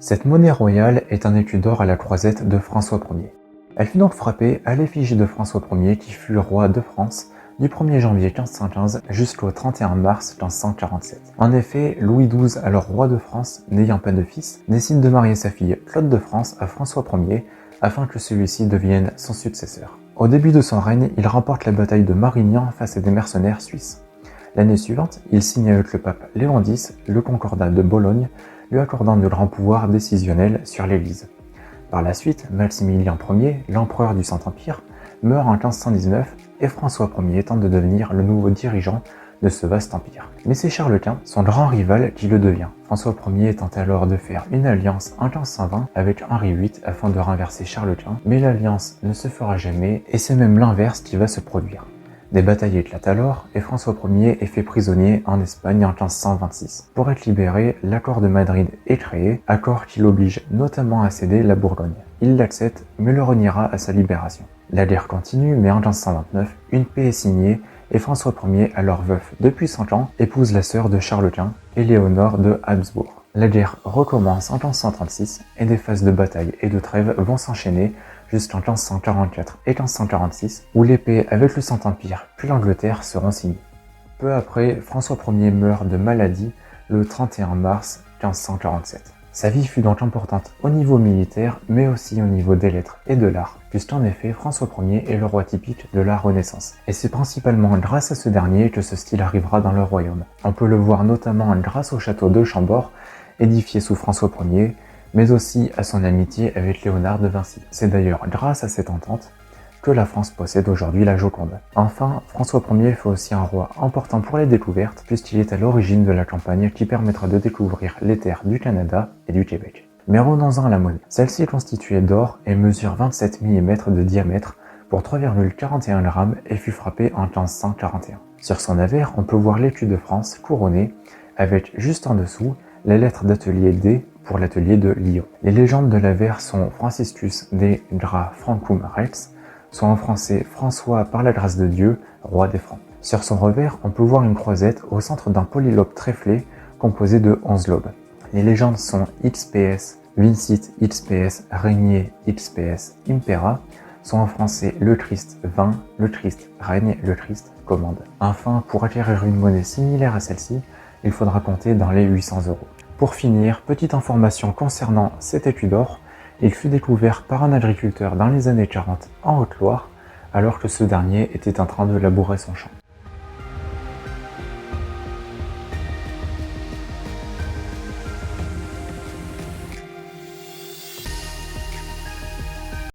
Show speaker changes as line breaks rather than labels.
Cette monnaie royale est un écu d'or à la croisette de François Ier. Elle fut donc frappée à l'effigie de François Ier qui fut roi de France du 1er janvier 1515 jusqu'au 31 mars 1547. En effet, Louis XII, alors roi de France, n'ayant pas de fils, décide de marier sa fille Claude de France à François Ier afin que celui-ci devienne son successeur. Au début de son règne, il remporte la bataille de Marignan face à des mercenaires suisses. L'année suivante, il signe avec le pape Léon X le Concordat de Bologne, lui accordant de grands pouvoirs décisionnels sur l'Église. Par la suite, Maximilien Ier, l'empereur du Saint-Empire, meurt en 1519 et François Ier tente de devenir le nouveau dirigeant de ce vaste empire. Mais c'est Charles Quint, son grand rival, qui le devient. François Ier tente alors de faire une alliance en 1520 avec Henri VIII afin de renverser Charles Quint, mais l'alliance ne se fera jamais et c'est même l'inverse qui va se produire. Des batailles éclatent alors et François Ier est fait prisonnier en Espagne en 1526. Pour être libéré, l'accord de Madrid est créé, accord qui l'oblige notamment à céder la Bourgogne. Il l'accepte mais le reniera à sa libération. La guerre continue mais en 1529, une paix est signée et François Ier, alors veuf depuis 100 ans, épouse la sœur de Charles Quint, Éléonore de Habsbourg. La guerre recommence en 1536 et des phases de bataille et de trêve vont s'enchaîner jusqu'en 1544 et 1546, où les paix avec le Saint-Empire puis l'Angleterre seront signées. Peu après, François Ier meurt de maladie le 31 mars 1547. Sa vie fut donc importante au niveau militaire, mais aussi au niveau des lettres et de l'art, puisqu'en effet, François Ier est le roi typique de la Renaissance. Et c'est principalement grâce à ce dernier que ce style arrivera dans le royaume. On peut le voir notamment grâce au château de Chambord, édifié sous François Ier, mais aussi à son amitié avec Léonard de Vinci. C'est d'ailleurs grâce à cette entente que la France possède aujourd'hui la Joconde. Enfin, François Ier fut aussi un roi important pour les découvertes, puisqu'il est à l'origine de la campagne qui permettra de découvrir les terres du Canada et du Québec. Mais revenons-en à la monnaie. Celle-ci est constituée d'or et mesure 27 mm de diamètre pour 3,41 g et fut frappée en 1541. Sur son avers, on peut voir l'écu de France couronné, avec juste en dessous les lettres d'atelier D pour l'atelier de Lyon. Les légendes de l'avers sont Franciscus de Gra Francum Rex, soit en français François par la grâce de Dieu, roi des Francs. Sur son revers, on peut voir une croisette au centre d'un polylobe tréflé composé de 11 lobes. Les légendes sont XPS, Vincit XPS, Régnier XPS, Impera, soit en français le Christ vint, le Christ règne, le Christ commande. Enfin, pour acquérir une monnaie similaire à celle-ci, il faudra compter dans les 800 €. Pour finir, petite information concernant cet écu d'or, il fut découvert par un agriculteur dans les années 40 en Haute-Loire, alors que ce dernier était en train de labourer son champ.